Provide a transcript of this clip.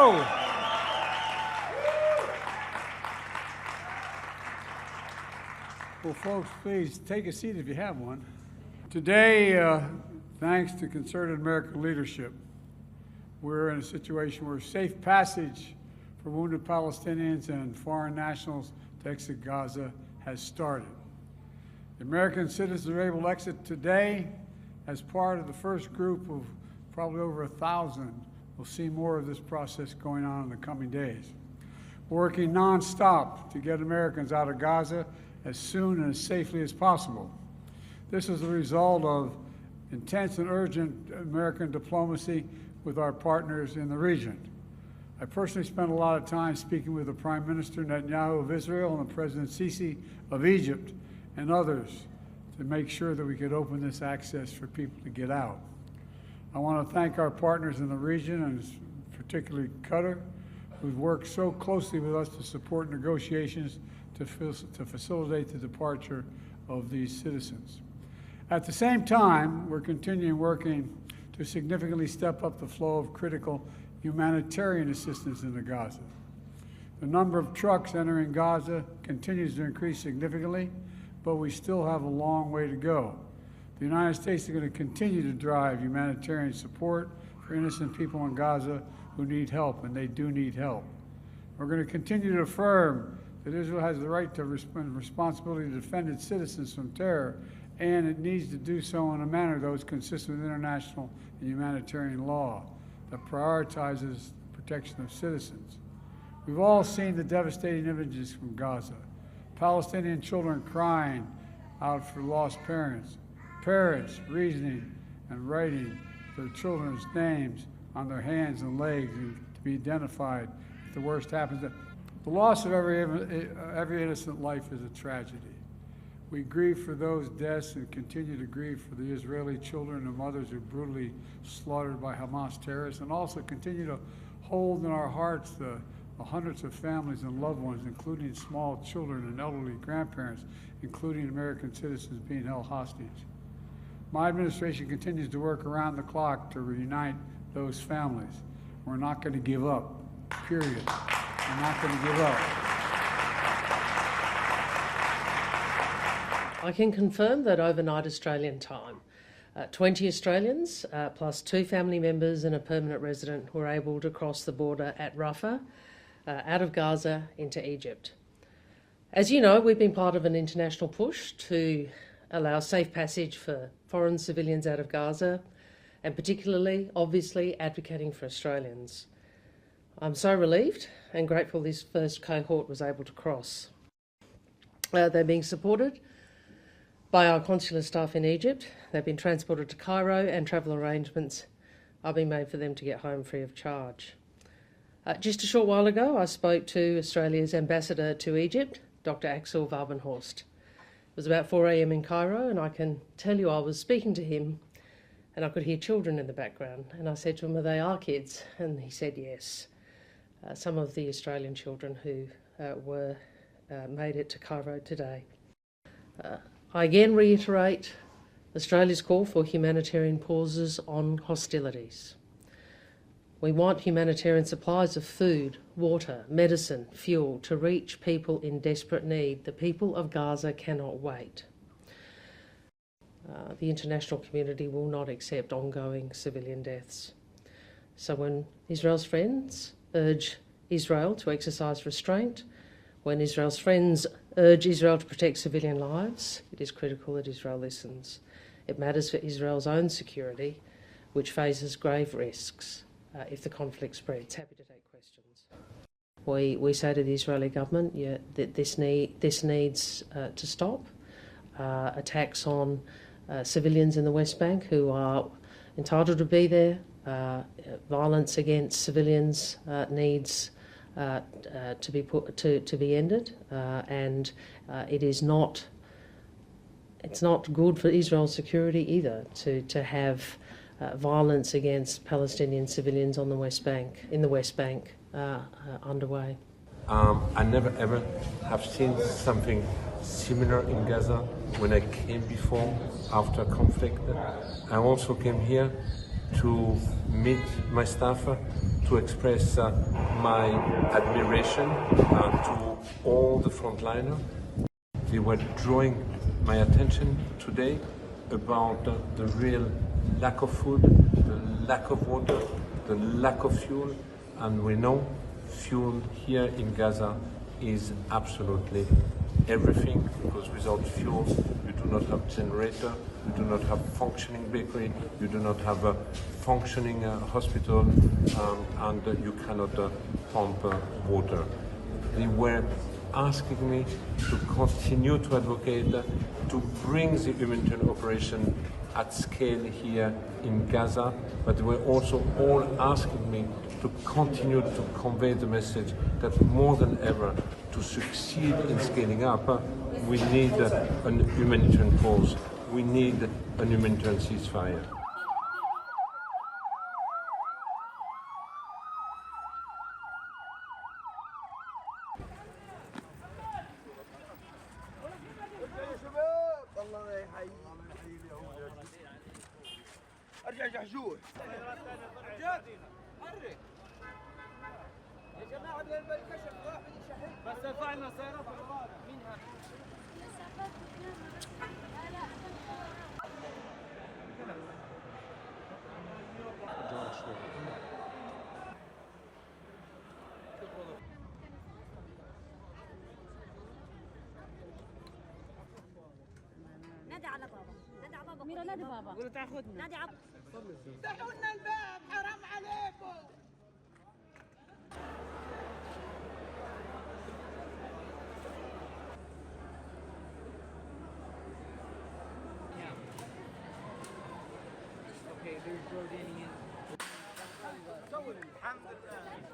go. Well, folks, please take a seat if you have one. Today, thanks to concerted American leadership, we're in a situation where safe passage for wounded Palestinians and foreign nationals to exit Gaza has started. The American citizens are able to exit today as part of the first group of probably over 1,000. We'll see more of this process going on in the coming days. We're working nonstop to get Americans out of Gaza as soon and as safely as possible. This is the result of intense and urgent American diplomacy with our partners in the region. I personally spent a lot of time speaking with the Prime Minister Netanyahu of Israel and the President Sisi of Egypt and others to make sure that we could open this access for people to get out. I want to thank our partners in the region, and particularly Qatar, who've worked so closely with us to support negotiations to facilitate the departure of these citizens. At the same time, we're continuing working to significantly step up the flow of critical humanitarian assistance into Gaza. The number of trucks entering Gaza continues to increase significantly, but we still have a long way to go. The United States is going to continue to drive humanitarian support for innocent people in Gaza who need help, and they do need help. We're going to continue to affirm that Israel has the right to responsibility to defend its citizens from terror, and it needs to do so in a manner that is consistent with international and humanitarian law that prioritizes the protection of citizens. We've all seen the devastating images from Gaza. Palestinian children crying out for lost parents, parents reasoning and writing their children's names on their hands and legs to be identified if the worst happens. The loss of every innocent life is a tragedy. We grieve for those deaths and continue to grieve for the Israeli children and mothers who were brutally slaughtered by Hamas terrorists, and also continue to hold in our hearts the hundreds of families and loved ones, including small children and elderly grandparents, including American citizens being held hostage. My administration continues to work around the clock to reunite those families. We're not going to give up, period. We're not going to give up. I can confirm that overnight Australian time, 20 Australians plus 2 family members and a permanent resident were able to cross the border at Rafah, out of Gaza into Egypt. As you know, we've been part of an international push to allow safe passage for foreign civilians out of Gaza, and particularly, obviously, advocating for Australians. I'm so relieved and grateful this first cohort was able to cross. They're being supported by our consular staff in Egypt. They've been transported to Cairo, and travel arrangements are being made for them to get home free of charge. Just a short while ago, I spoke to Australia's ambassador to Egypt, Dr. Axel Warbenhorst. It was about 4 a.m. in Cairo, and I can tell you I was speaking to him and I could hear children in the background. And I said to him, are they our kids? And he said yes. Some of the Australian children who were made it to Cairo today. I again reiterate Australia's call for humanitarian pauses on hostilities. We want humanitarian supplies of food, water, medicine, fuel to reach people in desperate need. The people of Gaza cannot wait. The international community will not accept ongoing civilian deaths. So when Israel's friends urge Israel to exercise restraint, when Israel's friends urge Israel to protect civilian lives, it is critical that Israel listens. It matters for Israel's own security, which faces grave risks if the conflict spreads. Happy to take questions. We say to the Israeli government that this needs to stop. Attacks on civilians in the West Bank who are entitled to be there. Violence against civilians needs to be ended, and it's not good for Israel's security either to have violence against Palestinian civilians on the West Bank underway. I never ever have seen something similar in Gaza when I came before, after conflict. I also came here to meet my staff, to express my admiration to all the frontliners. They were drawing my attention today about the real lack of food, the lack of water, the lack of fuel, and we know fuel here in Gaza is absolutely everything, because without fuel you do not have generator, you do not have functioning bakery, you do not have a functioning hospital, and you cannot pump water. They were asking me to continue to advocate to bring the humanitarian operation at scale here in Gaza, but they were also all asking me to continue to convey the message that more than ever, to succeed in scaling up, we need a humanitarian pause, we need a humanitarian ceasefire. ارجع جحجوح حرك يا جماعه بالكشف واحد يشحن بس ارفع لنا سيارات مين هذا؟ نادي على بابا نادي على بابا ميرا نادي بابا قولوا تاخذنا نادي على افتحوا لنا الباب حرام عليكم Okay, there's Jordanian. الحمد لله